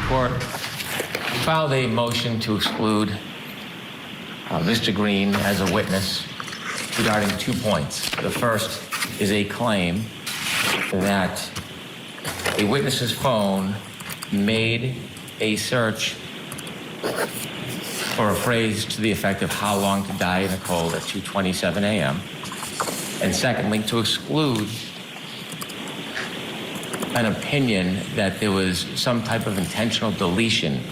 Court filed a motion to exclude Mr. Green as a witness regarding 2 points. The first is a claim that a witness's phone made a search for a phrase to the effect of "how long to die in the cold" at 2:27 a.m. And secondly, to exclude an opinion that there was some type of intentional deletion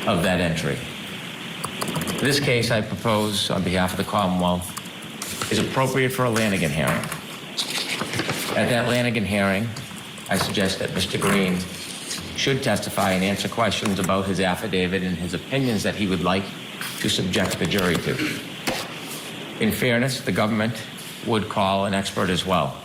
of that entry. In this case, I propose, on behalf of the Commonwealth, is appropriate for a Lanigan hearing. At that Lanigan hearing, I suggest that Mr. Green should testify and answer questions about his affidavit and his opinions that he would like to subject the jury to. In fairness, the government would call an expert as well.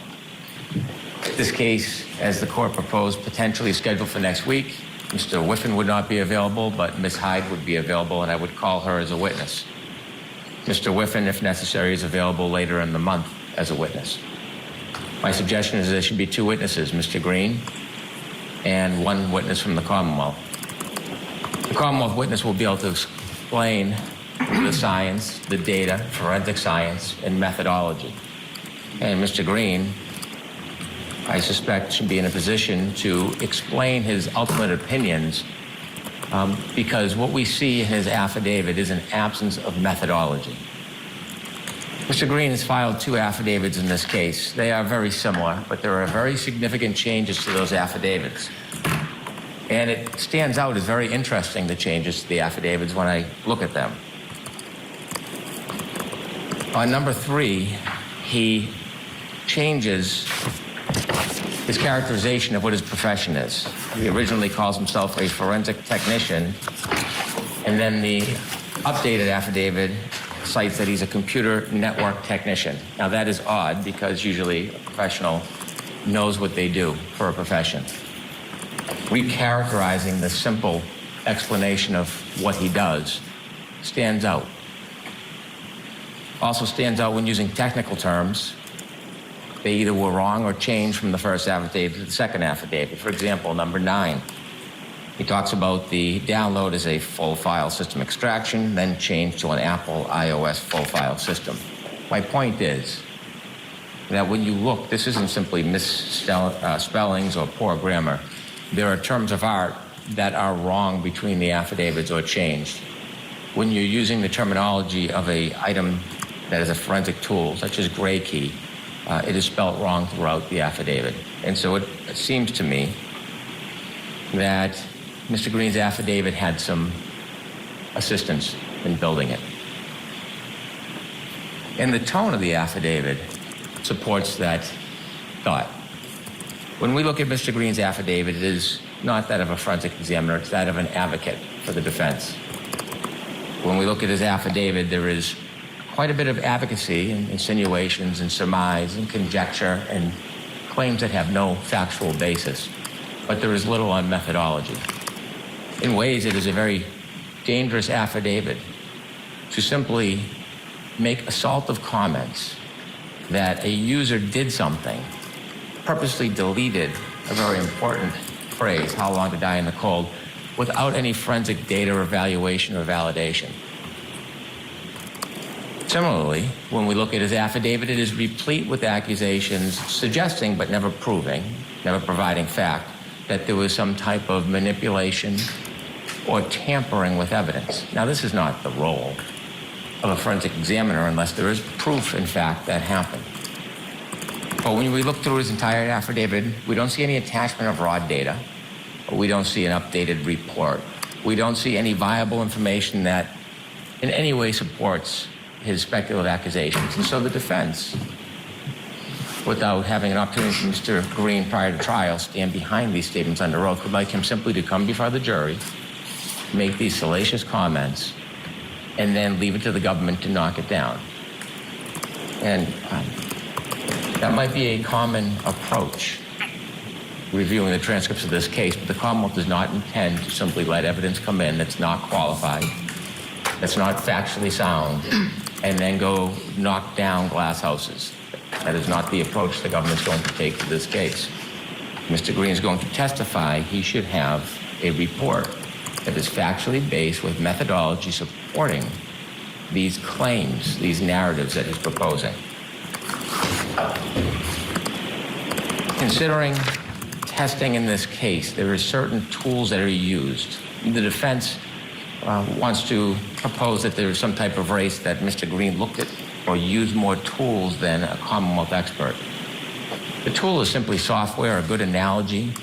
This case, as the court proposed, potentially scheduled for next week. Mr. Whiffen would not be available, but Ms. Hyde would be available, and I would call her as a witness. Mr. Whiffen, if necessary, is available later in the month as a witness. My suggestion is there should be 2 witnesses, Mr. Green and 1 witness from the Commonwealth. The Commonwealth witness will be able to explain the science, the data, forensic science, and methodology. And Mr. Green, I suspect, should be in a position to explain his ultimate opinions because what we see in his affidavit is an absence of methodology. Mr. Green has filed 2 affidavits in this case. They are very similar, but there are very significant changes to those affidavits. And it stands out as very interesting, the changes to the affidavits, when I look at them. On number 3, he changes his characterization of what his profession is. He originally calls himself a forensic technician, and then the updated affidavit cites that he's a computer network technician. Now that is odd because usually a professional knows what they do for a profession. Recharacterizing the simple explanation of what he does stands out. Also stands out when using technical terms. They either were wrong or changed from the first affidavit to the second affidavit. For example, number 9, he talks about the download as a full file system extraction, then changed to an Apple iOS full file system. My point is that when you look, this isn't simply misspellings or poor grammar. There are terms of art that are wrong between the affidavits or changed. When you're using the terminology of an item that is a forensic tool, such as gray key, it is spelled wrong throughout the affidavit. And so it seems to me that Mr. Green's affidavit had some assistance in building it. And the tone of the affidavit supports that thought. When we look at Mr. Green's affidavit, it is not that of a forensic examiner, it's that of an advocate for the defense. When we look at his affidavit, there is quite a bit of advocacy and insinuations and surmise and conjecture and claims that have no factual basis, but there is little on methodology. In ways, it is a very dangerous affidavit to simply make assaultive comments that a user did something, purposely deleted a very important phrase, "how long to die in the cold," without any forensic data or evaluation or validation. Similarly, when we look at his affidavit, it is replete with accusations suggesting, but never proving, never providing fact, that there was some type of manipulation or tampering with evidence. Now, this is not the role of a forensic examiner unless there is proof, in fact, that happened. But when we look through his entire affidavit, we don't see any attachment of raw data. We don't see an updated report. We don't see any viable information that in any way supports his speculative accusations. And so the defense, without having an opportunity for Mr. Green prior to trial, stand behind these statements under oath, would like him simply to come before the jury, make these salacious comments, and then leave it to the government to knock it down. And that might be a common approach, reviewing the transcripts of this case, but the Commonwealth does not intend to simply let evidence come in that's not qualified, that's not factually sound, and then go knock down glass houses. That is not the approach the government's going to take to this case. If Mr. Green is going to testify, he should have a report that is factually based with methodology supporting these claims, these narratives that he's proposing. Considering testing in this case, there are certain tools that are used. The defense wants to propose that there is some type of race that Mr. Green looked at or used more tools than a Commonwealth expert. The tool is simply software. A good analogy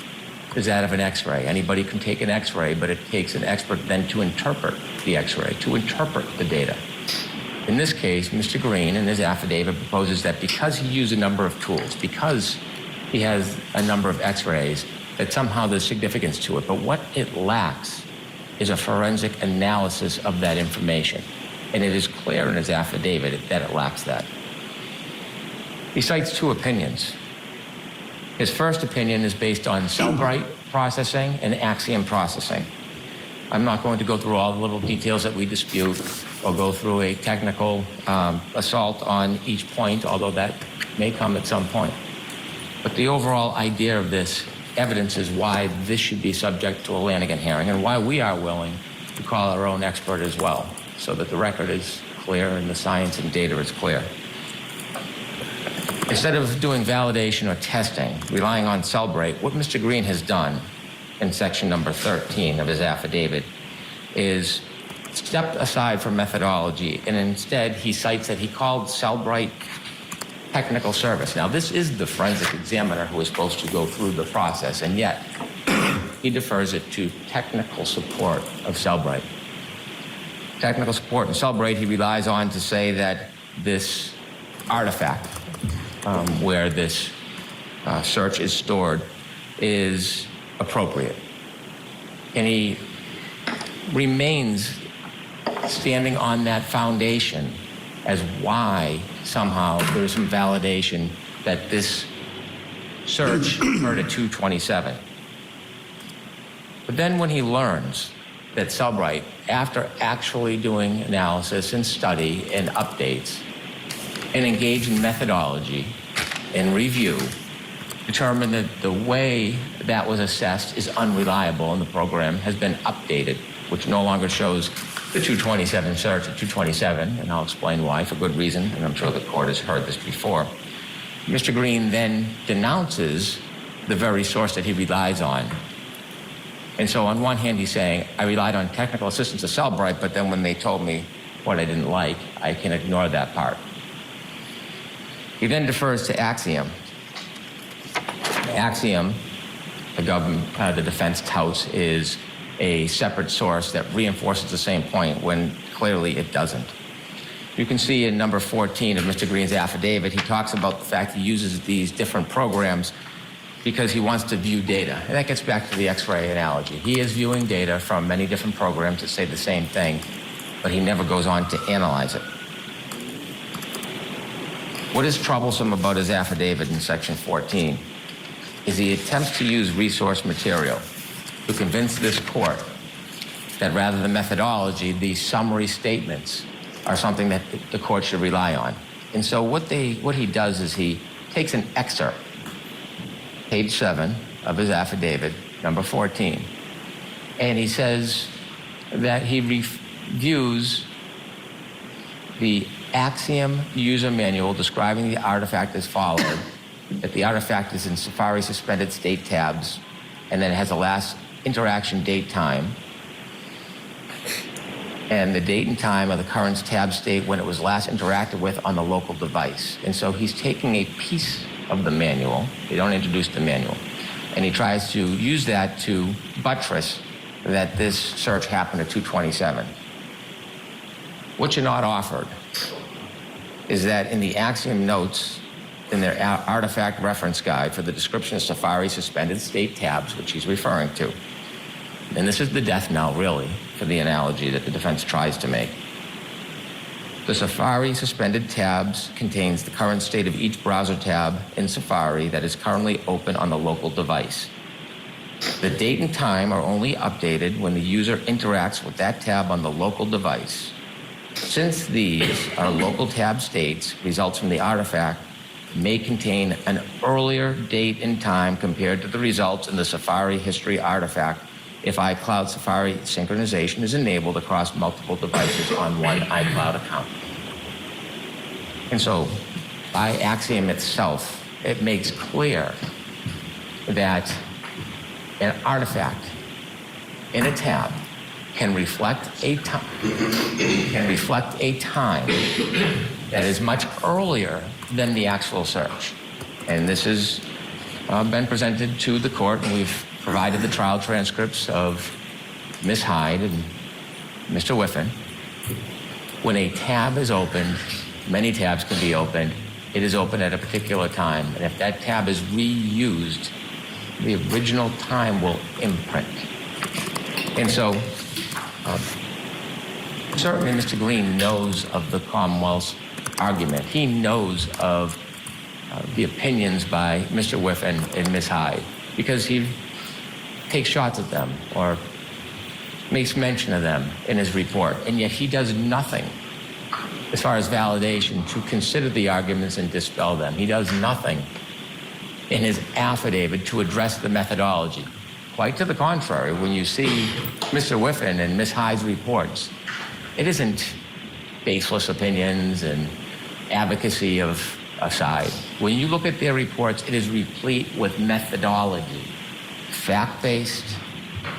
is that of an X-ray. Anybody can take an X-ray, but it takes an expert then to interpret the X-ray, to interpret the data. In this case, Mr. Green, in his affidavit, proposes that because he used a number of tools, because he has a number of X-rays, that somehow there's significance to it. But what it lacks is a forensic analysis of that information. And it is clear in his affidavit that it lacks that. He cites two opinions. His first opinion is based on Cellbrite processing and Axiom processing. I'm not going to go through all the little details that we dispute or go through a technical assault on each point, although that may come at some point. But the overall idea of this evidence is why this should be subject to a Lanigan hearing and why we are willing to call our own expert as well, so that the record is clear and the science and data is clear. Instead of doing validation or testing, relying on Cellbrite, what Mr. Green has done in section number 13 of his affidavit is stepped aside from methodology, and instead he cites that he called Cellbrite technical service. Now, this is the forensic examiner who is supposed to go through the process, and yet he defers it to technical support of Cellbrite. Technical support in Cellbrite, he relies on to say that this artifact where this search is stored is appropriate. And he remains standing on that foundation as why somehow there's some validation that this search occurred at 227. But then when he learns that Cellbrite, after actually doing analysis and study and updates and engage in methodology and review, determined that the way that was assessed is unreliable and the program has been updated, which no longer shows the 227 search at 227, and I'll explain why, for good reason, and I'm sure the court has heard this before. Mr. Green then denounces the very source that he relies on. And so on one hand, he's saying, I relied on technical assistance of Cellbrite, but then when they told me what I didn't like, I can ignore that part. He then defers to Axiom. Axiom, the defense touts, is a separate source that reinforces the same point when clearly it doesn't. You can see in number 14 of Mr. Green's affidavit, he talks about the fact he uses these different programs because he wants to view data. And that gets back to the X-ray analogy. He is viewing data from many different programs that say the same thing, but he never goes on to analyze it. What is troublesome about his affidavit in section 14 is he attempts to use resource material to convince this court that rather than methodology, these summary statements are something that the court should rely on. And so what he does is he takes an excerpt, page 7 of his affidavit, number 14, and he says that he reviews the Axiom user manual describing the artifact as followed, that the artifact is in Safari suspended state tabs, and then it has a last interaction date time, and the date and time of the current tab state when it was last interacted with on the local device. And so he's taking a piece of the manual, they don't introduce the manual, and he tries to use that to buttress that this search happened at 227. What you're not offered is that in the Axiom notes, in their artifact reference guide for the description of Safari suspended state tabs, which he's referring to, and this is the death knell, really, for the analogy that the defense tries to make. The Safari suspended tabs contains the current state of each browser tab in Safari that is currently open on the local device. The date and time are only updated when the user interacts with that tab on the local device. Since these are local tab states, results from the artifact may contain an earlier date and time compared to the results in the Safari history artifact if iCloud Safari synchronization is enabled across multiple devices on one iCloud account. And so, by axiom itself, it makes clear that an artifact in a tab can reflect a time that is much earlier than the actual search. And this has been presented to the court, and we've provided the trial transcripts of Ms. Hyde and Mr. Whiffen. When a tab is opened, many tabs can be opened, it is open at a particular time. And if that tab is reused, the original time will imprint. And so, certainly Mr. Green knows of the Commonwealth's argument. He knows of the opinions by Mr. Whiffen and Ms. Hyde, because he takes shots at them or makes mention of them in his report, and yet he does nothing as far as validation to consider the arguments and dispel them. He does nothing in his affidavit to address the methodology. Quite to the contrary, when you see Mr. Whiffen and Ms. Hyde's reports, it isn't baseless opinions and advocacy of a side. When you look at their reports, it is replete with methodology, fact-based,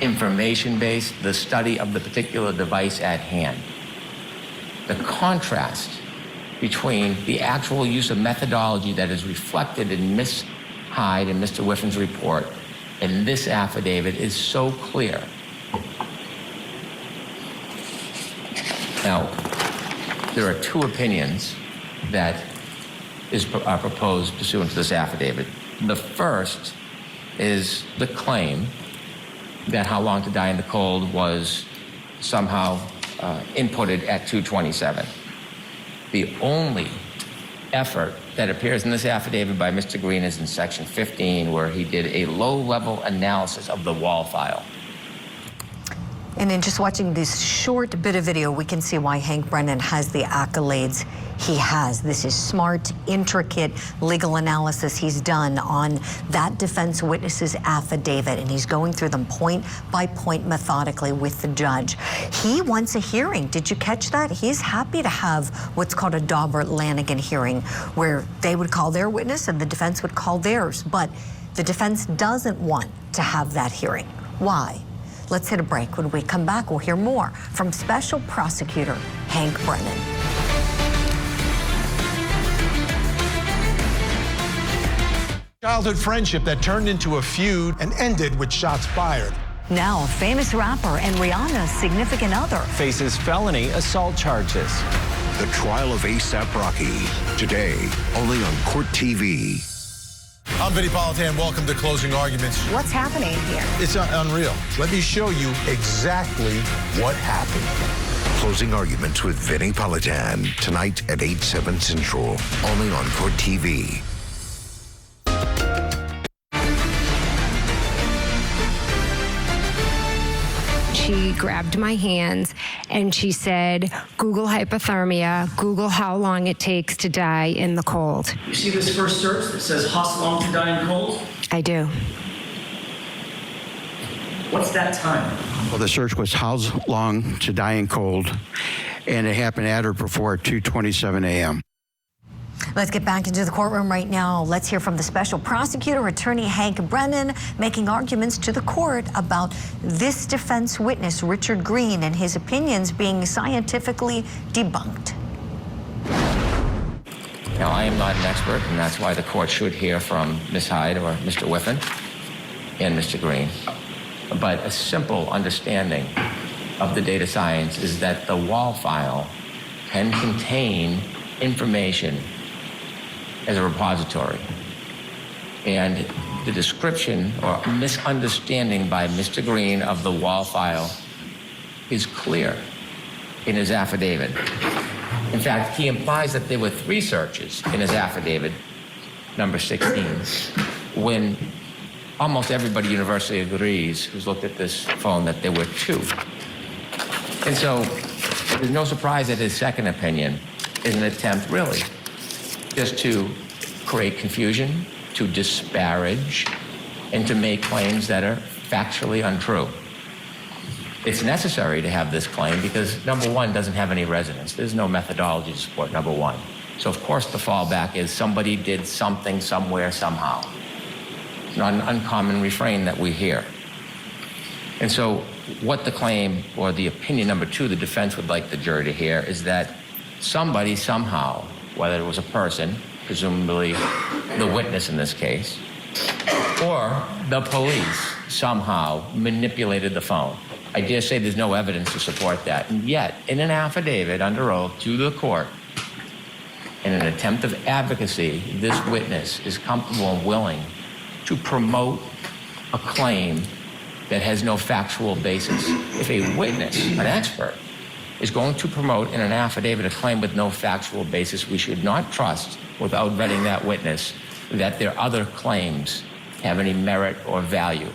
information-based, the study of the particular device at hand. The contrast between the actual use of methodology that is reflected in Ms. Hyde and Mr. Whiffen's report and this affidavit is so clear. Now, there are two opinions that are proposed pursuant to this affidavit. The first is the claim that how long to die in the cold was somehow inputted at 2:27. The only effort that appears in this affidavit by Mr. Green is in section 15, where he did a low-level analysis of the wall file. And in just watching this short bit of video, we can see why Hank Brennan has the accolades he has. This is smart, intricate legal analysis he's done on that defense witness's affidavit, and he's going through them point by point methodically with the judge. He wants a hearing. Did you catch that? He's happy to have what's called a Daubert-Lanigan hearing, where they would call their witness and the defense would call theirs. But the defense doesn't want to have that hearing. Why? Let's hit a break. When we come back, we'll hear more from Special Prosecutor Hank Brennan. Childhood friendship that turned into a feud and ended with shots fired. Now, famous rapper and Rihanna's significant other faces felony assault charges. The trial of A$AP Rocky, today, only on Court TV. I'm Vinny Politan. Welcome to Closing Arguments. What's happening here? It's unreal. Let me show you exactly what happened. Closing Arguments with Vinny Politan, tonight at 8/7 Central, only on Court TV. She grabbed my hands and she said, Google hypothermia, Google how long it takes to die in the cold. You see this first search that says how long to die in cold? I do. What's that time? Well, the search was how long to die in cold, and it happened at or before 2:27 a.m. Let's get back into the courtroom right now. Let's hear from the special prosecutor, attorney Hank Brennan, making arguments to the court about this defense witness, Richard Green, and his opinions being scientifically debunked. Now, I am not an expert, and that's why the court should hear from Ms. Hyde or Mr. Whiffen and Mr. Green. But a simple understanding of the data science is that the wall file can contain information as a repository. And the description or misunderstanding by Mr. Green of the wall file is clear in his affidavit. In fact, he implies that there were 3 searches in his affidavit, number 16, when almost everybody universally agrees who's looked at this phone that there were 2. And so there's no surprise that his second opinion is an attempt, really, just to create confusion, to disparage, and to make claims that are factually untrue. It's necessary to have this claim because number one doesn't have any resonance. There's no methodology to support number one. So of course the fallback is somebody did something somewhere somehow. It's not an uncommon refrain that we hear. And so what the claim or the opinion number two the defense would like the jury to hear is that somebody somehow, whether it was a person, presumably the witness in this case, or the police somehow manipulated the phone. I dare say there's no evidence to support that. And yet, in an affidavit under oath to the court, in an attempt of advocacy, this witness is comfortable and willing to promote a claim that has no factual basis. If a witness, an expert, is going to promote in an affidavit a claim with no factual basis, we should not trust, without vetting that witness, that their other claims have any merit or value.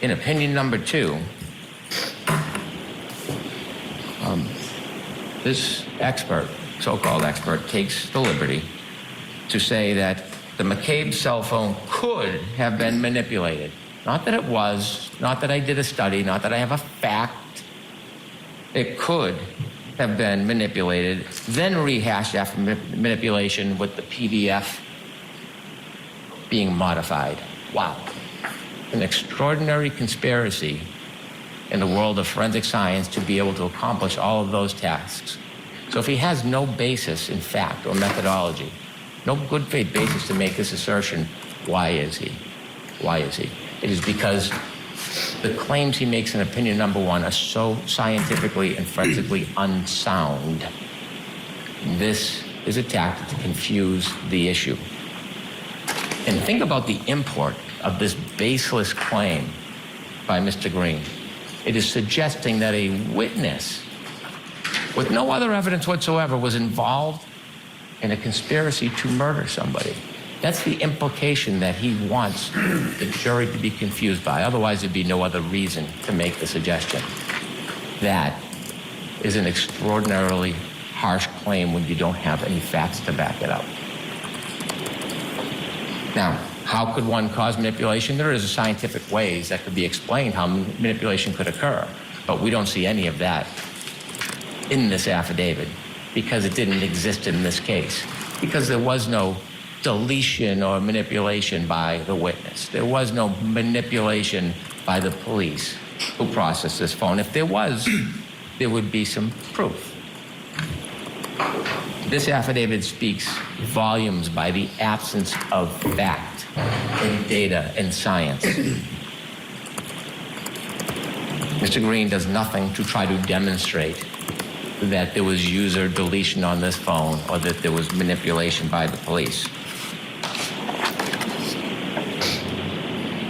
In opinion number two, this expert, so-called expert, takes the liberty to say that the McCabe cell phone could have been manipulated. Not that it was, not that I did a study, not that I have a fact. It could have been manipulated, then rehashed after manipulation with the PDF being modified. Wow. An extraordinary conspiracy in the world of forensic science to be able to accomplish all of those tasks. So if he has no basis in fact or methodology, no good faith basis to make this assertion, why is he? Why is he? It is because the claims he makes in opinion number one are so scientifically and forensically unsound. This is a tactic to confuse the issue. And think about the import of this baseless claim by Mr. Green. It is suggesting that a witness with no other evidence whatsoever was involved in a conspiracy to murder somebody. That's the implication that he wants the jury to be confused by. Otherwise, there'd be no other reason to make the suggestion. That is an extraordinarily harsh claim when you don't have any facts to back it up. Now, how could one cause manipulation? There is scientific ways that could be explained how manipulation could occur, but we don't see any of that in this affidavit because it didn't exist in this case, because there was no deletion or manipulation by the witness. There was no manipulation by the police who processed this phone. If there was, there would be some proof. This affidavit speaks volumes by the absence of fact and data and science. Mr. Green does nothing to try to demonstrate that there was user deletion on this phone or that there was manipulation by the police.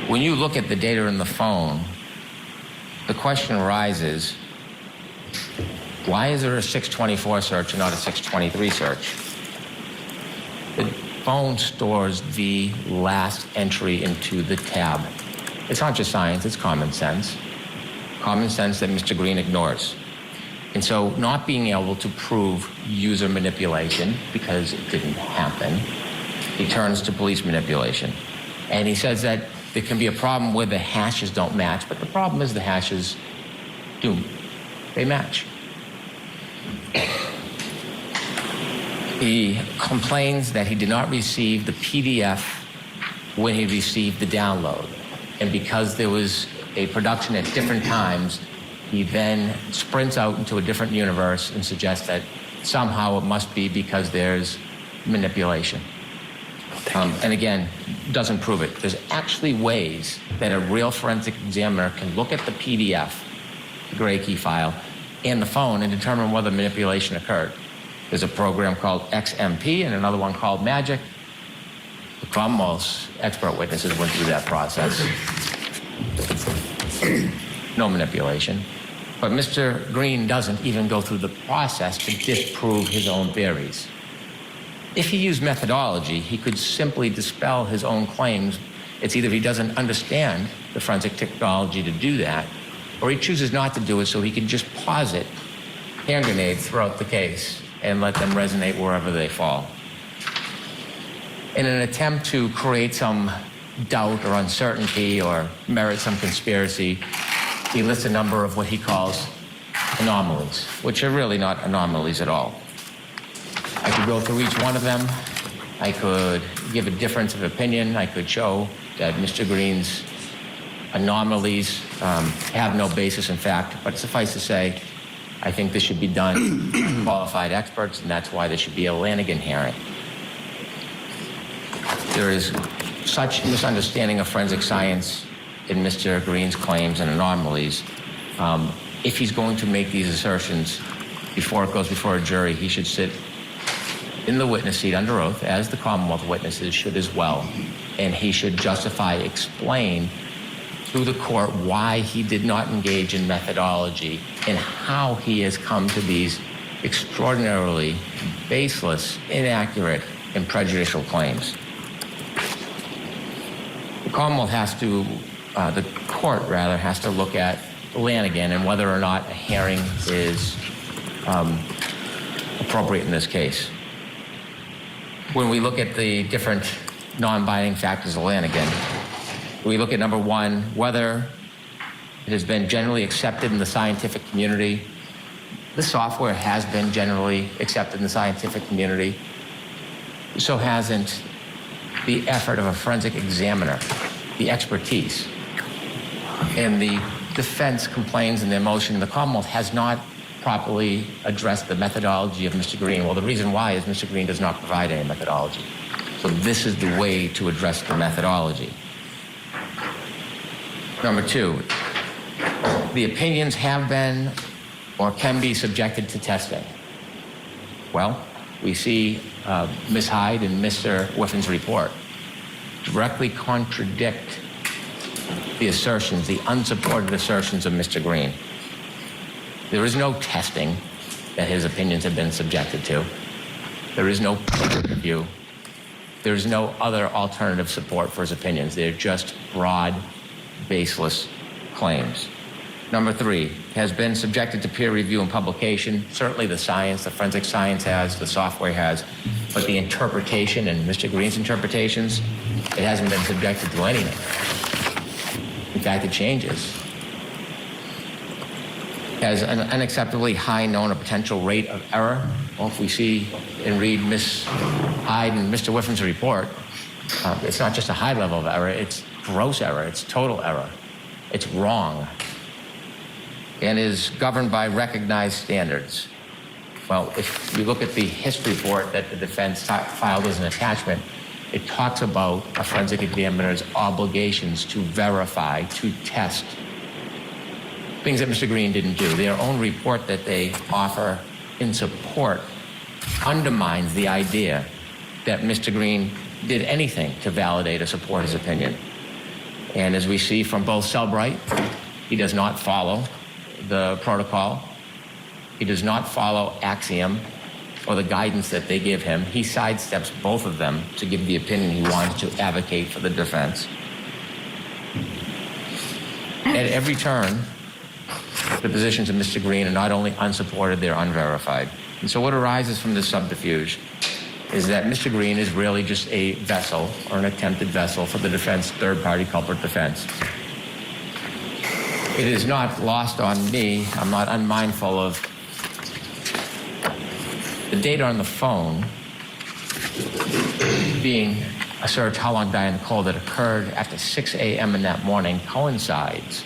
When you look at the data in the phone, the question arises, why is there a 624 search and not a 623 search? The phone stores the last entry into the tab. It's not just science, it's common sense. Common sense that Mr. Green ignores. And so not being able to prove user manipulation because it didn't happen, he turns to police manipulation. And he says that there can be a problem where the hashes don't match, but the problem is the hashes do. They match. He complains that he did not receive the PDF when he received the download. And because there was a production at different times, he then sprints out into a different universe and suggests that somehow it must be because there's manipulation. And again, doesn't prove it. There's actually ways that a real forensic examiner can look at the PDF, the gray key file, and the phone and determine whether manipulation occurred. There's a program called XMP and another one called Magic. The problem, most expert witnesses went through that process. No manipulation. But Mr. Green doesn't even go through the process to disprove his own theories. If he used methodology, he could simply dispel his own claims. It's either he doesn't understand the forensic technology to do that, or he chooses not to do it so he can just posit hand grenades throughout the case and let them resonate wherever they fall. In an attempt to create some doubt or uncertainty or merit some conspiracy, he lists a number of what he calls anomalies, which are really not anomalies at all. I could go through each one of them. I could give a difference of opinion. I could show that Mr. Green's anomalies have no basis in fact, but suffice to say, I think this should be done by qualified experts, and that's why there should be a Lanigan hearing. There is such misunderstanding of forensic science in Mr. Green's claims and anomalies. If he's going to make these assertions before it goes before a jury, he should sit in the witness seat under oath, as the Commonwealth witnesses should as well, and he should justify, explain to the court why he did not engage in methodology and how he has come to these extraordinarily baseless, inaccurate, and prejudicial claims. The Commonwealth has to, the court rather, has to look at Lanigan and whether or not a hearing is appropriate in this case. When we look at the different non-binding factors of Lanigan, we look at number one, whether it has been generally accepted in the scientific community. The software has been generally accepted in the scientific community. So hasn't the effort of a forensic examiner, the expertise. And the defense complains in their motion, the Commonwealth has not properly addressed the methodology of Mr. Green. Well, the reason why is Mr. Green does not provide any methodology. So this is the way to address the methodology. Number two, the opinions have been or can be subjected to testing. Well, we see Ms. Hyde and Mr. Whiffin's report directly contradict the assertions, the unsupported assertions of Mr. Green. There is no testing that his opinions have been subjected to. There is no peer review. There is no other alternative support for his opinions. They're just broad, baseless claims. Number three, has been subjected to peer review and publication. Certainly the science, the forensic science has, the software has, but the interpretation and Mr. Green's interpretations, it hasn't been subjected to anything. In fact, it changes. Has an unacceptably high known or potential rate of error. Well, if we see and read Ms. Hyde and Mr. Whiffin's report, it's not just a high level of error, it's gross error, it's total error. It's wrong and is governed by recognized standards. Well, if you look at the history report that the defense filed as an attachment, it talks about a forensic examiner's obligations to verify, to test things that Mr. Green didn't do. Their own report that they offer in support undermines the idea that Mr. Green did anything to validate or support his opinion. And as we see from both Selbright, he does not follow the protocol. He does not follow Axiom or the guidance that they give him. He sidesteps both of them to give the opinion he wants to advocate for the defense. At every turn, the positions of Mr. Green are not only unsupported, they're unverified. And so what arises from this subterfuge is that Mr. Green is really just a vessel or an attempted vessel for the defense, third-party culprit defense. It is not lost on me, I'm not unmindful of the data on the phone being a search, how long died in the cold, that occurred after 6 a.m. in that morning coincides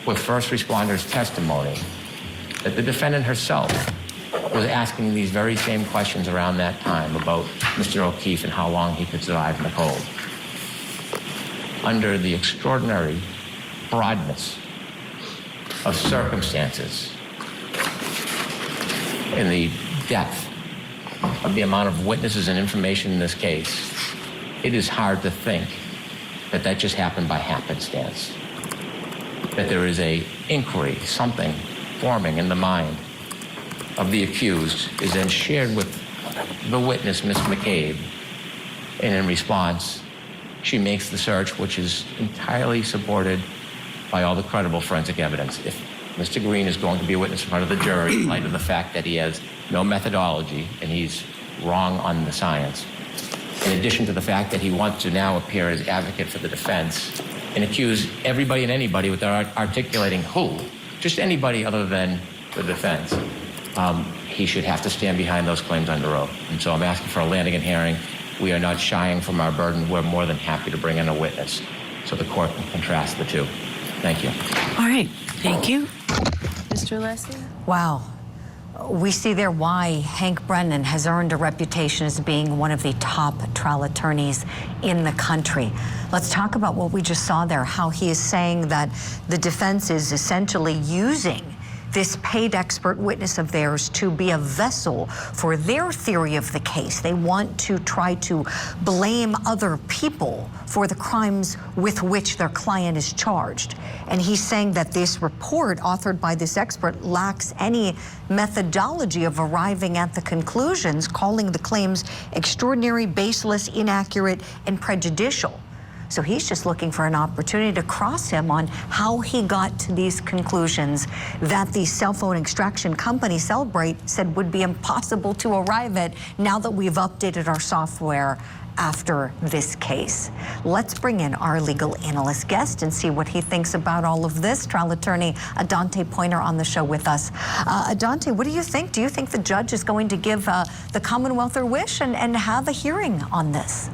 with first responders' testimony that the defendant herself was asking these very same questions around that time about Mr. O'Keefe and how long he could survive in the cold. Under the extraordinary broadness of circumstances and the depth of the amount of witnesses and information in this case, it is hard to think that that just happened by happenstance. That there is an inquiry, something forming in the mind of the accused is then shared with the witness, Ms. McCabe, and in response, she makes the search, which is entirely supported by all the credible forensic evidence. If Mr. Green is going to be a witness in front of the jury in light of the fact that he has no methodology and he's wrong on the science, in addition to the fact that he wants to now appear as advocate for the defense and accuse everybody and anybody without articulating who, just anybody other than the defense, he should have to stand behind those claims under oath. And so I'm asking for a Lanigan hearing. We are not shying from our burden. We're more than happy to bring in a witness so the court can contrast the two. Thank you. All right. Thank you. Mr. Leslie? Wow. We see there why Hank Brennan has earned a reputation as being one of the top trial attorneys in the country. Let's talk about what we just saw there, how he is saying that the defense is essentially using this paid expert witness of theirs to be a vessel for their theory of the case. They want to try to blame other people for the crimes with which their client is charged. And he's saying that this report authored by this expert lacks any methodology of arriving at the conclusions, calling the claims extraordinary, baseless, inaccurate, and prejudicial. So he's just looking for an opportunity to cross him on how he got to these conclusions that the cell phone extraction company, Celebrate, said would be impossible to arrive at now that we've updated our software after this case. Let's bring in our legal analyst guest and see what he thinks about all of this. Trial attorney Adante Pointer on the show with us. Adante, what do you think? Do you think the judge is going to give the Commonwealth their wish and have a hearing on this?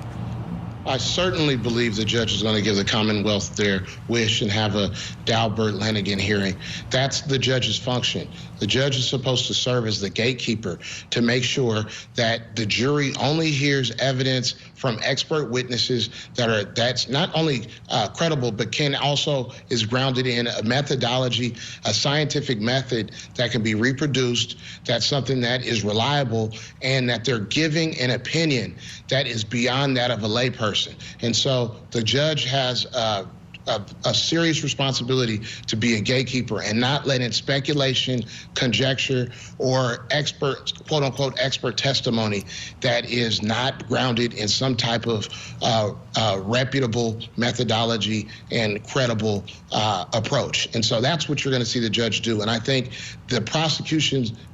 I certainly believe the judge is going to give the Commonwealth their wish and have a Dalbert Lanigan hearing. That's the judge's function. The judge is supposed to serve as the gatekeeper to make sure that the jury only hears evidence from expert witnesses that's not only credible, but is grounded in a methodology, a scientific method that can be reproduced, that's something that is reliable, and that they're giving an opinion that is beyond that of a layperson. And so the judge has a serious responsibility to be a gatekeeper and not let in speculation, conjecture, or expert, quote unquote, expert testimony that is not grounded in some type of reputable methodology and credible approach. And so that's what you're going to see the judge do. And I think the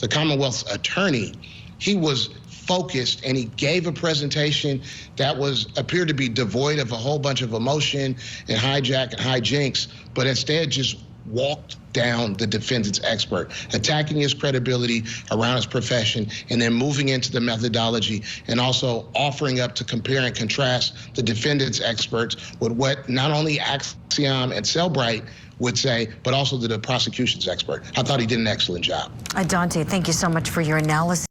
Commonwealth's attorney, he was focused, and he gave a presentation that appeared to be devoid of a whole bunch of emotion and hijack and hijinks, but instead just walked down the defendant's expert, attacking his credibility around his profession, and then moving into the methodology and also offering up to compare and contrast the defendant's experts with what not only Axiom and Cellbrite would say, but also the prosecution's expert. I thought he did an excellent job. Adante, thank you so much for your analysis.